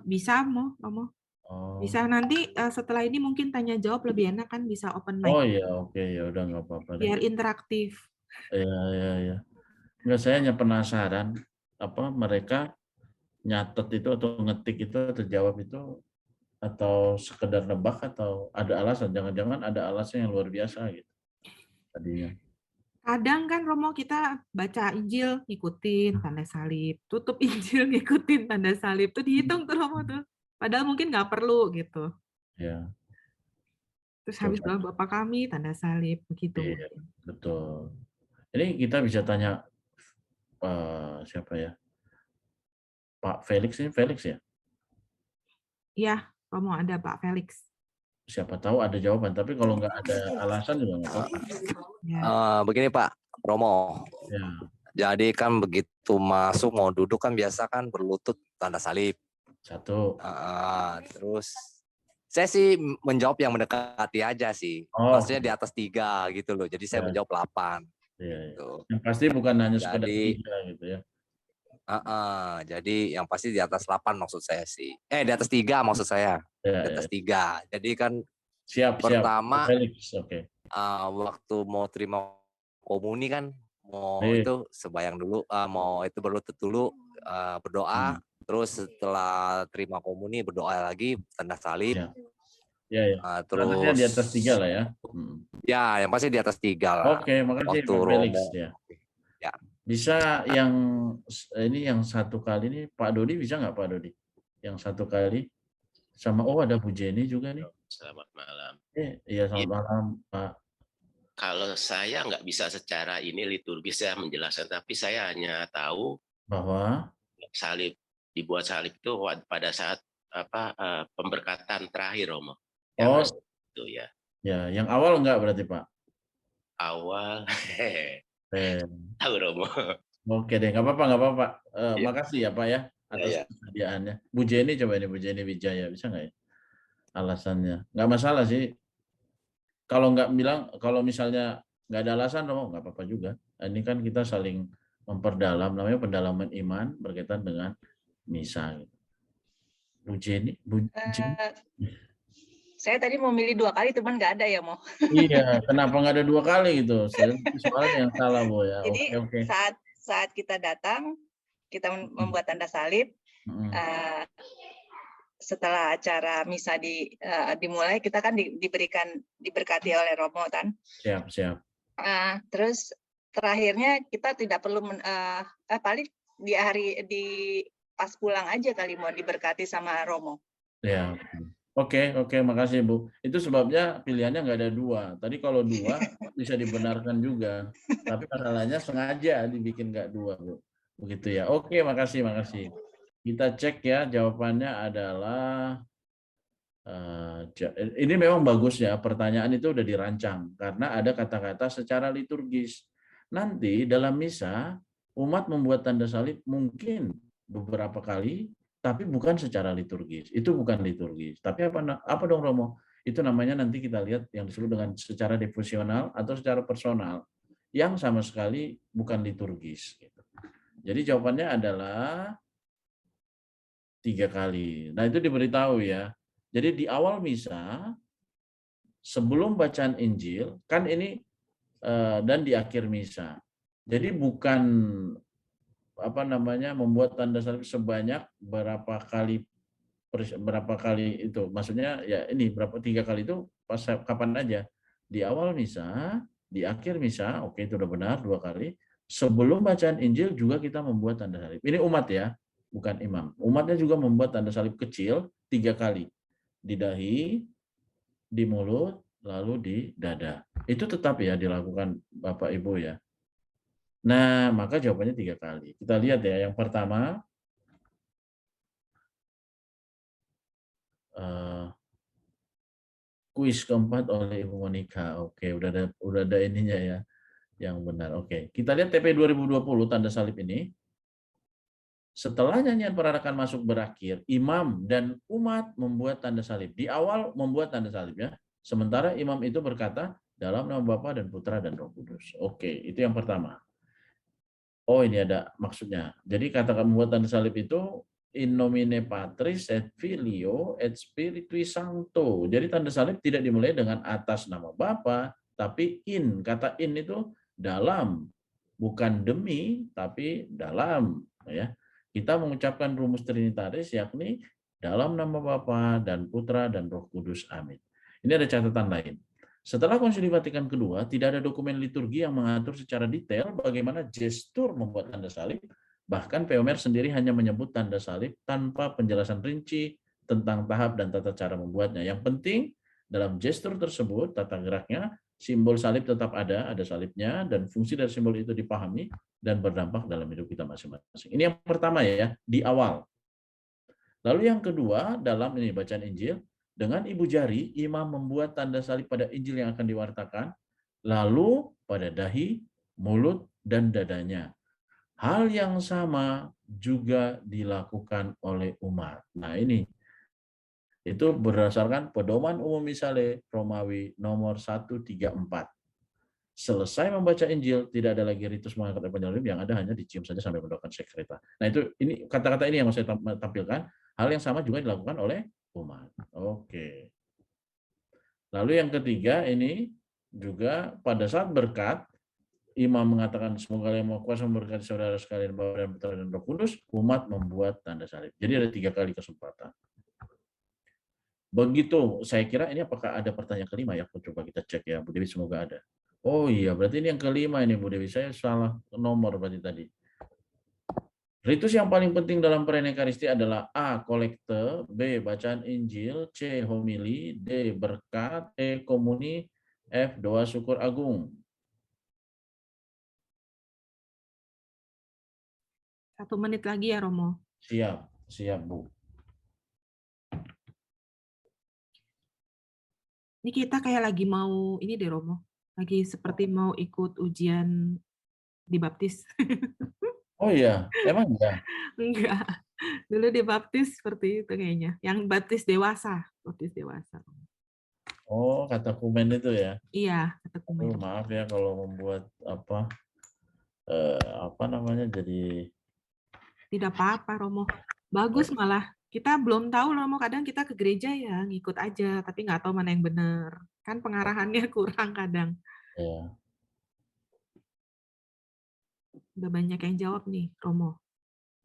Bisa, Romo. Oh, Bisa nanti setelah ini mungkin tanya jawab lebih enak kan, bisa open mic. oh ya, oke ya udah nggak apa-apa deh. Biar interaktif. Ya. Nggak, saya hanya penasaran apa mereka nyatet itu atau ngetik itu atau jawab itu, atau sekedar nebak, atau ada alasan, jangan-jangan ada alasan yang luar biasa gitu tadinya. Kadang kan Romo kita baca Injil ngikutin tanda salib, tutup Injil ngikutin tanda salib, tuh dihitung tuh Romo tuh. Padahal mungkin nggak perlu gitu. Ya, Terus habis coba. doa Bapa kami tanda salib begitu Iya, mungkin. betul. Ini kita bisa tanya siapa ya? Pak Felix, ini Felix ya? Iya, Romo ada Pak Felix. Siapa tahu ada jawaban, tapi kalau nggak ada alasan juga nggak apa-apa. Ya. Begini Pak Romo, Ya, jadi kan begitu masuk mau duduk kan biasa kan berlutut tanda salib. satu. Terus saya sih menjawab yang mendekati aja sih, Oh, maksudnya di atas 3 gitu loh. Jadi saya ya, menjawab 8. ya. Gitu. Yang pasti bukan hanya sekedar Jadi 3 gitu ya. jadi yang pasti di atas 8 maksud saya sih. Di atas 3 maksud saya. Di Ya. atas 3. Jadi kan Siap. pertama Felix, oke. waktu mau terima komuni kan mau Nih. itu sebayang dulu, mau itu berlutut dulu, berdoa, terus setelah terima komuni berdoa lagi tanda salib. Ya. Terus di atas 3 lah ya. ya yang pasti di atas 3 lah. Oke, makasih Waktu Pak Felix Romo. ya. Ya. Bisa yang ini, yang 1 kali ini Pak Dodi, bisa nggak Pak Dodi? Yang 1 kali sama, ada Bu Jenny juga nih. Selamat malam. Iya, selamat malam Pak. Kalau saya nggak bisa secara ini liturgis ya menjelaskan, tapi saya hanya tahu Bahwa salib, dibuat salib itu pada saat pemberkatan terakhir, Romo. Itu ya. Ya, yang awal enggak berarti Pak? Awal, Tahu Romo. Oke deh, nggak apa-apa. Ya. Makasih ya Pak ya atas kesediaannya. Bu Jenny, coba ini Bu Jenny Wijaya, bisa nggak ya? Alasannya nggak masalah sih. Kalau misalnya nggak ada alasan, Romo, nggak apa-apa juga. Ini kan kita saling memperdalam, namanya pendalaman iman berkaitan dengan misa. Bu Jenny. Saya tadi mau milih 2 kali, cuman nggak ada ya, Mo. Iya, kenapa nggak ada 2 kali gitu? Soalnya yang salah, Bu ya. Jadi Oke. saat kita datang, kita membuat tanda salib. Setelah acara misa dimulai, kita kan diberkati oleh Romo kan. Siap. Terus terakhirnya kita tidak perlu paling di pas pulang aja kali mau diberkati sama Romo. Ya. Oke, makasih Bu. Itu sebabnya pilihannya nggak ada 2. Tadi kalau 2 bisa dibenarkan juga. Tapi masalahnya sengaja dibikin nggak 2, Bu. Begitu ya. Oke, makasih. Kita cek ya, jawabannya adalah ini memang bagus ya, pertanyaan itu udah dirancang karena ada kata-kata secara liturgis. Nanti dalam misa umat membuat tanda salib mungkin beberapa kali, tapi bukan secara liturgis. Itu bukan liturgis. Tapi apa dong Romo? Itu namanya nanti kita lihat yang disebut dengan secara devosional atau secara personal, yang sama sekali bukan liturgis. Jadi jawabannya adalah 3 kali. Nah itu diberitahu ya. Jadi di awal misa, sebelum bacaan Injil, kan ini dan di akhir misa. Jadi bukan membuat tanda salib sebanyak berapa kali itu. Maksudnya ya ini berapa 3 kali itu pas kapan aja. Di awal misa, di akhir misa, oke itu udah benar 2 kali. Sebelum bacaan Injil juga kita membuat tanda salib. Ini umat ya, bukan imam. Umatnya juga membuat tanda salib kecil 3 kali. Di dahi, di mulut, lalu di dada. Itu tetap ya dilakukan Bapak Ibu ya. Nah, maka jawabannya 3 kali. Kita lihat ya, yang pertama, kuis keempat oleh Ibu Monica. Oke, udah ada ininya ya, yang benar. Oke, kita lihat TP 2020 tanda salib ini. Setelah nyanyian perarakan masuk berakhir, imam dan umat membuat tanda salib. Di awal membuat tanda salib ya. Sementara imam itu berkata, dalam nama Bapa dan Putra dan Roh Kudus. Oke, itu yang pertama. Oh, ini ada maksudnya. Jadi katakan membuat tanda salib itu in nomine Patris et Filio et Spiritui Sancto. Jadi tanda salib tidak dimulai dengan atas nama Bapa, tapi in. Kata in itu dalam, bukan demi, tapi dalam. Ya, kita mengucapkan rumus trinitaris yakni dalam nama Bapa dan Putra dan Roh Kudus. Amin. Ini ada catatan lain. Setelah Konsili Vatikan kedua, tidak ada dokumen liturgi yang mengatur secara detail bagaimana gestur membuat tanda salib. Bahkan POMR sendiri hanya menyebut tanda salib tanpa penjelasan rinci tentang tahap dan tata cara membuatnya. Yang penting dalam gestur tersebut, tata geraknya, simbol salib tetap ada salibnya, dan fungsi dari simbol itu dipahami dan berdampak dalam hidup kita masing-masing. Ini yang pertama ya, di awal. Lalu yang kedua, dalam ini bacaan Injil, dengan ibu jari, imam membuat tanda salib pada Injil yang akan diwartakan, lalu pada dahi, mulut, dan dadanya. Hal yang sama juga dilakukan oleh umat. Nah ini, itu berdasarkan pedoman umum misale Romawi nomor 134. Selesai membaca Injil, tidak ada lagi ritus mengangkat evangelim, yang ada hanya dicium saja sampai mendoakan sekreta. Nah itu ini kata-kata ini yang mau saya tampilkan. Hal yang sama juga dilakukan oleh umat. Oke. Lalu yang ketiga ini juga pada saat berkat, imam mengatakan semoga yang Maha Kuasa memberkati saudara sekalian Bapa dan Putra dan Roh Kudus, umat membuat tanda salib. Jadi ada 3 kali kesempatan. Begitu, saya kira ini apakah ada pertanyaan kelima ya? Coba kita cek ya, Bu Dewi, semoga ada. Oh iya, berarti ini yang kelima ini Bu Dewi. Saya salah nomor berarti tadi. Ritus yang paling penting dalam perayaan Ekaristi adalah A. Kolekte, B. Bacaan Injil, C. Homili, D. Berkat, E. Komuni, F. Doa syukur agung. 1 menit lagi ya Romo. Siap Bu. Ini kita kayak lagi mau ini deh Romo. Lagi seperti mau ikut ujian dibaptis. Oh iya, emang iya? Enggak. Dulu dibaptis seperti itu kayaknya. Yang baptis dewasa. Oh, kata kumen itu ya. Iya, kata Aduh, kumen. maaf ya kalau membuat apa namanya jadi Tidak apa-apa Romo. Bagus malah. Kita belum tahu Romo, kadang kita ke gereja ya ngikut aja, tapi nggak tahu mana yang benar. Kan pengarahannya kurang kadang. ya. Udah banyak yang jawab nih, Romo.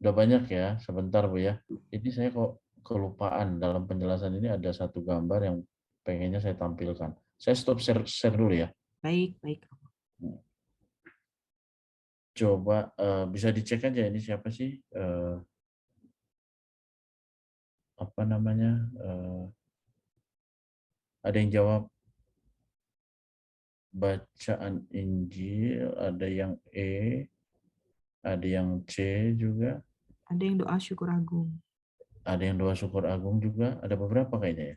Udah banyak ya, sebentar Bu ya. Ini saya kok kelupaan dalam penjelasan ini ada satu gambar yang pengennya saya tampilkan. Saya stop share dulu ya. Baik. Coba bisa dicek aja ini siapa sih apa namanya Ada yang jawab bacaan Injil, ada yang E, ada yang C juga, Ada yang doa syukur agung. ada yang doa syukur agung juga, ada beberapa kayaknya ya.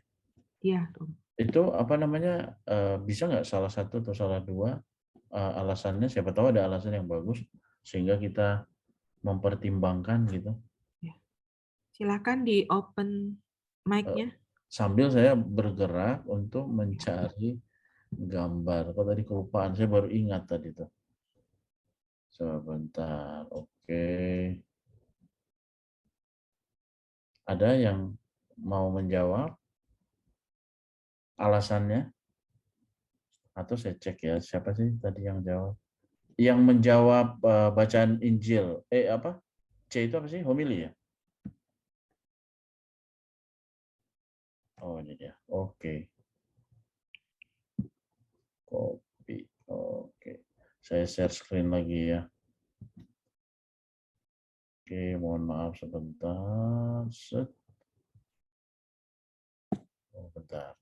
Iya, Romo. Itu apa namanya, bisa nggak salah satu atau salah dua alasannya, siapa tahu ada alasan yang bagus sehingga kita mempertimbangkan gitu. Ya. Silakan di open mic-nya. Sambil saya bergerak untuk mencari gambar. Kok tadi kelupaan, saya baru ingat tadi tuh. Sebentar, oke. Ada yang mau menjawab alasannya? Atau saya cek ya, siapa sih tadi yang jawab? Yang menjawab bacaan Injil, apa? C itu apa sih? Homili ya? Oh ini dia, oke. Copy, oke. Saya share screen lagi ya. Oke, mohon maaf sebentar. Set. Oh, bentar.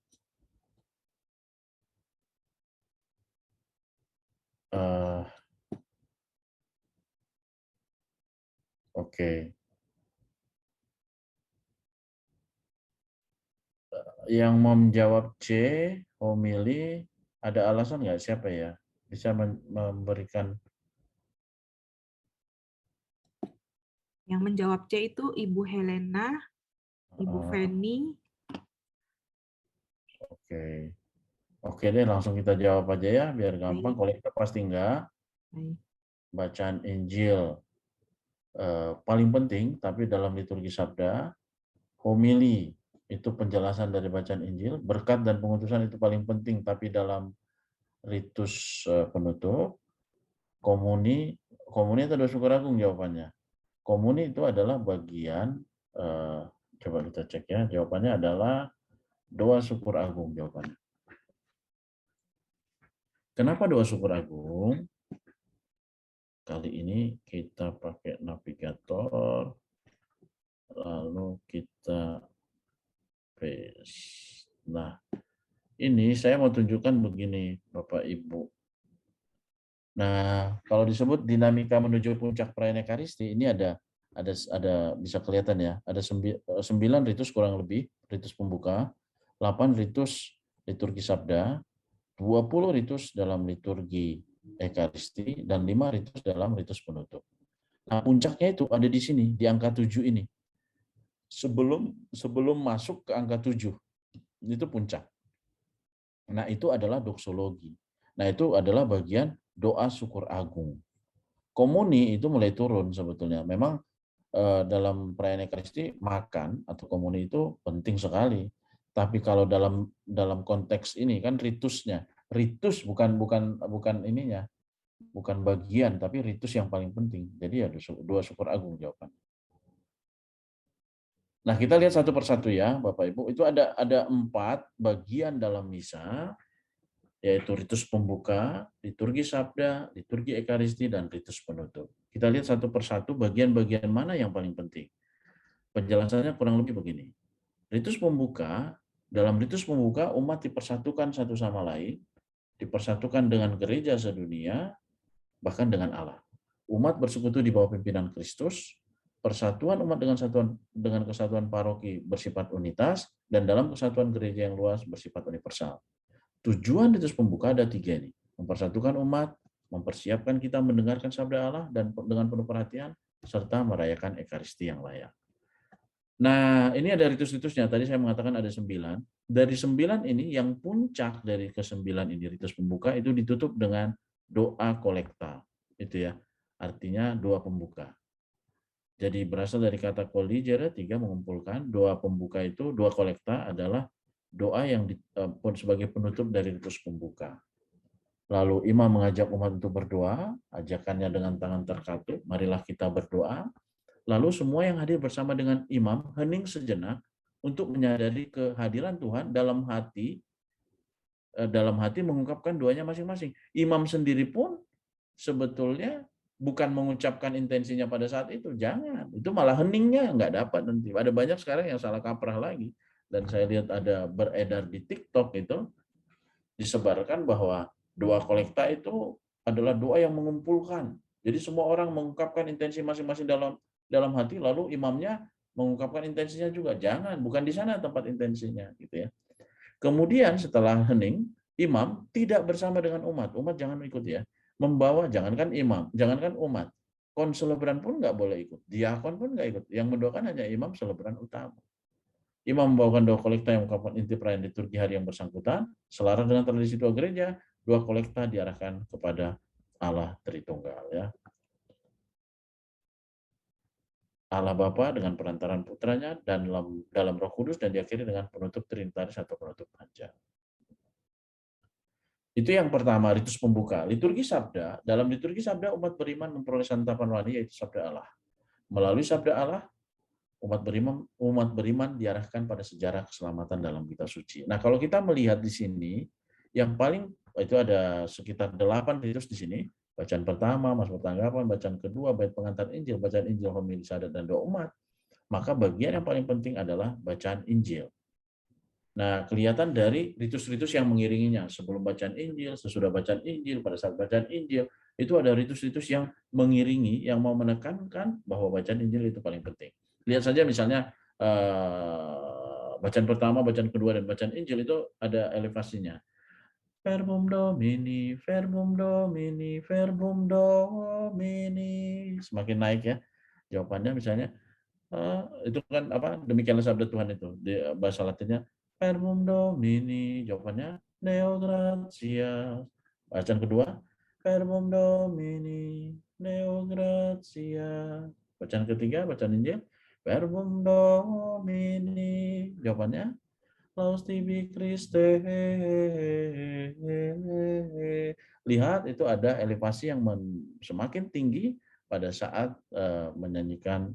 Oke. Yang mau menjawab C, homili, ada alasan nggak siapa ya? Bisa memberikan. Yang menjawab C itu Ibu Helena, Ibu Feni. Oke. Oke deh, langsung kita jawab aja ya, biar gampang. Kalau kita pasti enggak. Bacaan Injil paling penting, tapi dalam liturgi sabda, homili itu penjelasan dari bacaan Injil, berkat dan pengutusan itu paling penting, tapi dalam ritus penutup, komuni atau doa syukur agung jawabannya. Komuni itu adalah bagian, coba kita cek ya, jawabannya adalah doa syukur agung jawabannya. Kenapa doa syukur agung? Kali ini kita pakai navigator, lalu kita paste. Nah, ini saya mau tunjukkan begini, Bapak Ibu. Nah, kalau disebut dinamika menuju puncak perayaan Ekaristi, ini ada bisa kelihatan ya, ada 9 ritus kurang lebih, ritus pembuka, 8 ritus liturgi sabda, 20 ritus dalam liturgi Ekaristi, dan 5 ritus dalam ritus penutup. Nah, puncaknya itu ada di sini, di angka 7 ini. Sebelum masuk ke angka 7, itu puncak. Nah, itu adalah doksologi. Nah, itu adalah bagian doa syukur agung. Komuni itu mulai turun sebetulnya. Memang dalam perayaan Ekaristi makan atau komuni itu penting sekali. Tapi kalau dalam konteks ini kan ritusnya, ritus bukan ininya, bukan bagian, tapi ritus yang paling penting. Jadi ya doa syukur agung jawabannya. Nah, kita lihat satu persatu ya, Bapak Ibu. Itu ada 4 bagian dalam misa, yaitu ritus pembuka, liturgi sabda, liturgi Ekaristi, dan ritus penutup. Kita lihat satu persatu bagian-bagian mana yang paling penting. Penjelasannya kurang lebih begini. Ritus pembuka, dalam ritus pembuka umat dipersatukan satu sama lain, dipersatukan dengan gereja sedunia, bahkan dengan Allah. Umat bersekutu di bawah pimpinan Kristus, persatuan umat dengan kesatuan paroki bersifat unitas, dan dalam kesatuan gereja yang luas bersifat universal. Tujuan ritus pembuka ada 3 ini. Mempersatukan umat, mempersiapkan kita mendengarkan sabda Allah dan dengan penuh perhatian, serta merayakan Ekaristi yang layak. Nah, ini ada ritus-ritusnya. Tadi saya mengatakan ada 9. Dari 9 ini, yang puncak dari ke-9 ini, ritus pembuka, itu ditutup dengan doa kolekta. Itu ya, artinya doa pembuka. Jadi berasal dari kata colligere, 3 mengumpulkan. Doa pembuka itu, doa kolekta adalah doa yang sebagai penutup dari ritus pembuka. Lalu imam mengajak umat untuk berdoa, ajakannya dengan tangan terkatup, marilah kita berdoa. Lalu semua yang hadir bersama dengan imam hening sejenak untuk menyadari kehadiran Tuhan dalam hati mengungkapkan doanya masing-masing. Imam sendiri pun sebetulnya bukan mengucapkan intensinya pada saat itu, jangan. Itu malah heningnya nggak dapat nanti. Ada banyak sekarang yang salah kaprah lagi. dan saya lihat ada beredar di TikTok itu disebarkan bahwa doa kolekta itu adalah doa yang mengumpulkan. Jadi semua orang mengungkapkan intensi masing-masing dalam hati, lalu imamnya mengungkapkan intensinya juga. Jangan, bukan di sana tempat intensinya, gitu ya. Kemudian setelah hening, imam tidak bersama dengan umat. Umat jangan ikut ya. Membawa, jangankan imam, jangankan umat. Konselebran pun nggak boleh ikut. Diakon pun nggak ikut. Yang mendoakan hanya imam selebran utama. Imam membawakan doa kolekta yang mengungkapkan inti perayaan liturgi hari yang bersangkutan. Selaras dengan tradisi doa gereja, doa kolekta diarahkan kepada Allah Tritunggal. Ya. Allah Bapa dengan perantaran putranya dan dalam Roh Kudus, dan diakhiri dengan penutup trinitaris atau penutup panjang. Itu yang pertama, ritus pembuka. Liturgi sabda, dalam liturgi sabda umat beriman memperoleh santapan rohani yaitu sabda Allah. Melalui sabda Allah, umat beriman diarahkan pada sejarah keselamatan dalam kitab suci. Nah, kalau kita melihat di sini, yang paling itu ada sekitar 8 ritus di sini. Bacaan pertama, Mazmur tanggapan, bacaan kedua, bait pengantar Injil, bacaan Injil, homili, sadat, dan doa umat. Maka bagian yang paling penting adalah bacaan Injil. Nah, kelihatan dari ritus-ritus yang mengiringinya. Sebelum bacaan Injil, sesudah bacaan Injil, pada saat bacaan Injil, itu ada ritus-ritus yang mengiringi, yang mau menekankan bahwa bacaan Injil itu paling penting. Lihat saja misalnya bacaan pertama, bacaan kedua, dan bacaan Injil itu ada elevasinya. Verbum Domini, Verbum Domini, Verbum Domini. Semakin naik ya. Jawabannya misalnya, itu kan apa? Demikianlah sabda Tuhan itu. Di bahasa Latinnya, Verbum Domini. Jawabannya, Deo Gratias. Bacaan kedua, Verbum Domini, Deo Gratias. Bacaan ketiga, bacaan Injil, Verbum Domini. Jawabannya, Laus tibi Christe. Lihat, itu ada elevasi yang semakin tinggi pada saat menyanyikan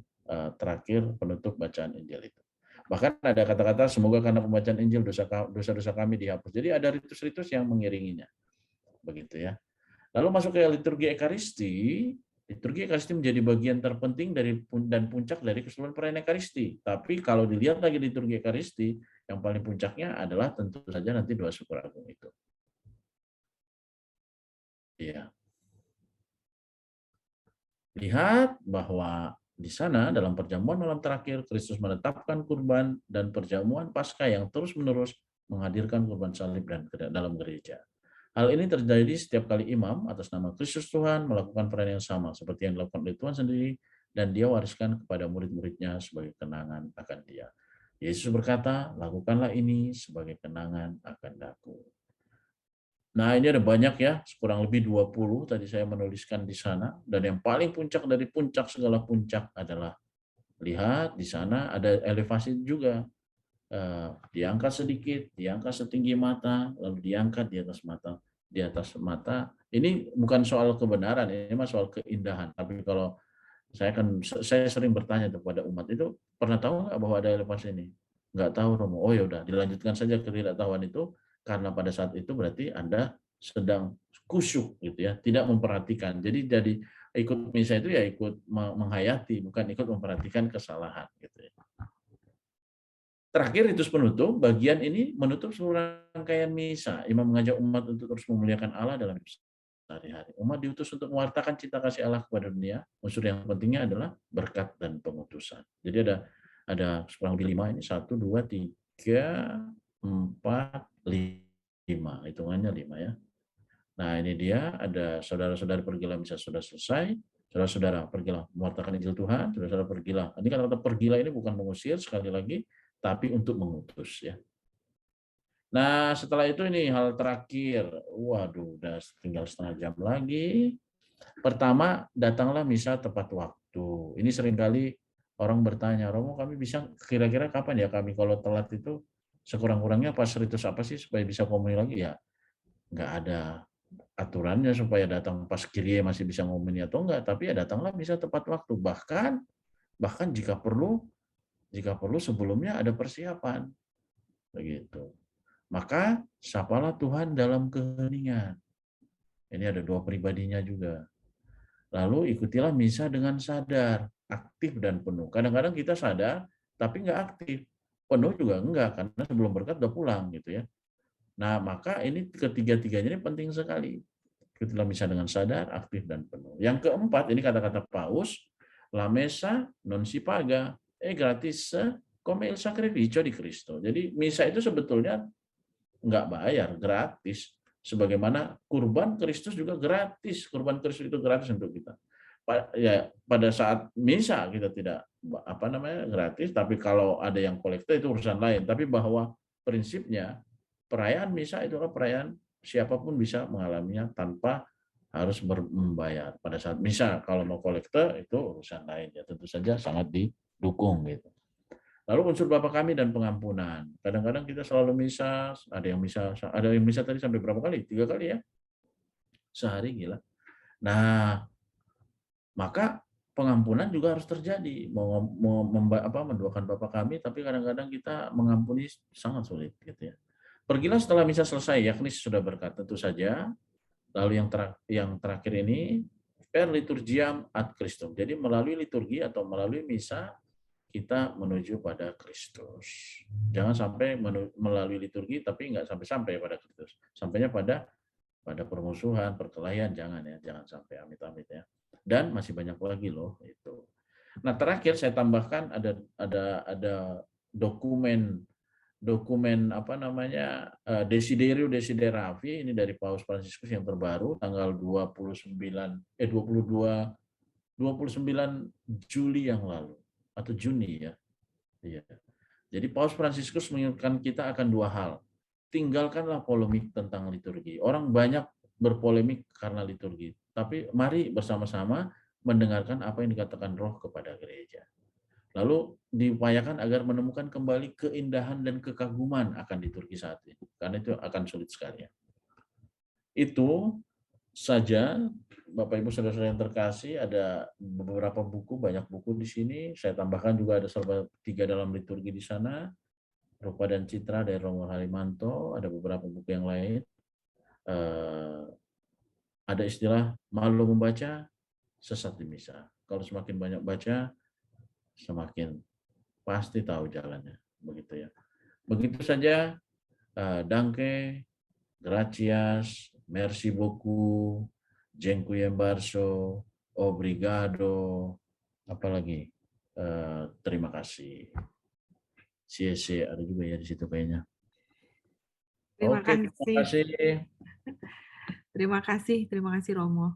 terakhir penutup bacaan Injil itu. Bahkan ada kata-kata, semoga karena pembacaan Injil dosa-dosa kami dihapus. Jadi ada ritus-ritus yang mengiringinya. Begitu ya. Lalu masuk ke liturgi Ekaristi. Liturgi Ekaristi menjadi bagian terpenting dan puncak dari keseluruhan perayaan Ekaristi. Tapi kalau dilihat lagi liturgi Ekaristi, yang paling puncaknya adalah tentu saja nanti doa syukur agung itu. Iya. Lihat bahwa di sana dalam perjamuan malam terakhir, Kristus menetapkan kurban dan perjamuan Paskah yang terus-menerus menghadirkan kurban salib dan dalam gereja. Hal ini terjadi setiap kali imam atas nama Kristus Tuhan melakukan peran yang sama seperti yang dilakukan oleh Tuhan sendiri, dan dia wariskan kepada murid-muridnya sebagai kenangan akan dia. Yesus berkata, lakukanlah ini sebagai kenangan akan aku. Nah, ini ada banyak ya, kurang lebih 20 tadi saya menuliskan di sana, dan yang paling puncak dari puncak segala puncak adalah, lihat di sana ada elevasi juga. Diangkat sedikit, diangkat setinggi mata, lalu diangkat di atas mata. Di atas mata, ini bukan soal kebenaran, ini mah soal keindahan. Tapi kalau saya sering bertanya kepada umat itu, pernah tahu nggak bahwa ada elevasi ini? Nggak tahu, Romo. Oh ya udah, dilanjutkan saja ketidaktahuan itu, karena pada saat itu berarti Anda sedang kusyuk gitu ya, tidak memperhatikan. Jadi ikut misa itu ya ikut menghayati, bukan ikut memperhatikan kesalahan gitu ya. Terakhir, ritus penutup, bagian ini menutup seluruh rangkaian misa. Imam mengajak umat untuk terus memuliakan Allah dalam sehari-hari. Umat diutus untuk mewartakan cinta kasih Allah kepada dunia. Unsur yang pentingnya adalah berkat dan pengutusan. Jadi ada kurang lebih 5 ini, 1, 2, 3, 4, 5. Hitungannya 5 ya. Nah, ini dia, ada saudara-saudara pergilah misa sudah selesai. Saudara-saudara pergilah mewartakan Injil Tuhan. Saudara-saudara pergilah. Ini kata-kata pergilah ini bukan mengusir, sekali lagi, tapi untuk mengutus ya. Nah, setelah itu ini hal terakhir. Waduh, udah tinggal setengah jam lagi. Pertama, datanglah misa tepat waktu. Ini seringkali orang bertanya, Romo, kami bisa kira-kira kapan ya kami kalau telat itu sekurang-kurangnya pas ritus apa sih supaya bisa komuni lagi ya? Nggak ada aturannya supaya datang pas Kyrie masih bisa ngomongin atau enggak, tapi ya datanglah misa tepat waktu. Bahkan jika perlu sebelumnya ada persiapan. Begitu. Maka sapalah Tuhan dalam keheningan. Ini ada 2 pribadinya juga. Lalu ikutilah misa dengan sadar, aktif dan penuh. Kadang-kadang kita sadar tapi nggak aktif. penuh juga enggak, karena sebelum berkat udah pulang gitu ya. Nah, maka ini ketiga-tiganya ini penting sekali. Kita bisa dengan sadar, aktif, dan penuh. Yang keempat, ini kata-kata Paus, la messa non si paga, gratis come il sacrificio di Cristo. Jadi misa itu sebetulnya nggak bayar, gratis. Sebagaimana kurban Kristus juga gratis. Kurban Kristus itu gratis untuk kita. Ya, pada saat misa kita tidak gratis, tapi kalau ada yang kolektor itu urusan lain. Tapi bahwa prinsipnya perayaan misa itulah perayaan siapapun bisa mengalaminya tanpa harus membayar. Pada saat misa, kalau mau kolektor itu urusan lain ya, tentu saja sangat didukung gitu. Lalu unsur Bapa kami dan pengampunan. Kadang-kadang kita selalu misa, ada yang misa tadi sampai berapa kali? 3 kali ya sehari, gila. Nah, maka pengampunan juga harus terjadi. Mendoakan Bapa kami, tapi kadang-kadang kita mengampuni sangat sulit gitu ya. Pergilah setelah misa selesai, yakni sudah berkat, tentu saja. Lalu yang terakhir ini, per liturgiam ad Christum. Jadi melalui liturgi atau melalui misa, kita menuju pada Kristus. Jangan sampai melalui liturgi, tapi nggak sampai pada Kristus. Sampainya pada permusuhan, perkelahian, jangan ya, jangan sampai amit-amit ya. Dan masih banyak lagi loh itu. Nah terakhir saya tambahkan ada dokumen Desiderio Desideravi, ini dari Paus Fransiskus yang terbaru tanggal 29 Juli yang lalu atau Juni ya. Iya. Jadi Paus Fransiskus mengingatkan kita akan 2 hal. Tinggalkanlah polemik tentang liturgi. Orang banyak berpolemik karena liturgi, tapi mari bersama-sama mendengarkan apa yang dikatakan Roh kepada gereja. Lalu diupayakan agar menemukan kembali keindahan dan kekaguman akan liturgi saat ini. Karena itu akan sulit sekali. Itu saja, Bapak Ibu Saudara-saudara yang terkasih, ada beberapa buku, banyak buku di sini. Saya tambahkan juga ada 3 dalam liturgi di sana. Rupa dan Citra dari Romo Halimanto, ada beberapa buku yang lain. Ada istilah malu membaca, sesat di misa. Kalau semakin banyak baca, semakin pasti tahu jalannya, begitu ya. Begitu saja, danke, gracias, merci beaucoup, dziękuję bardzo, obrigado, apalagi terima kasih. CC ada juga ya di situ kayaknya. Terima Oke, kasih. terima kasih. Terima kasih Romo.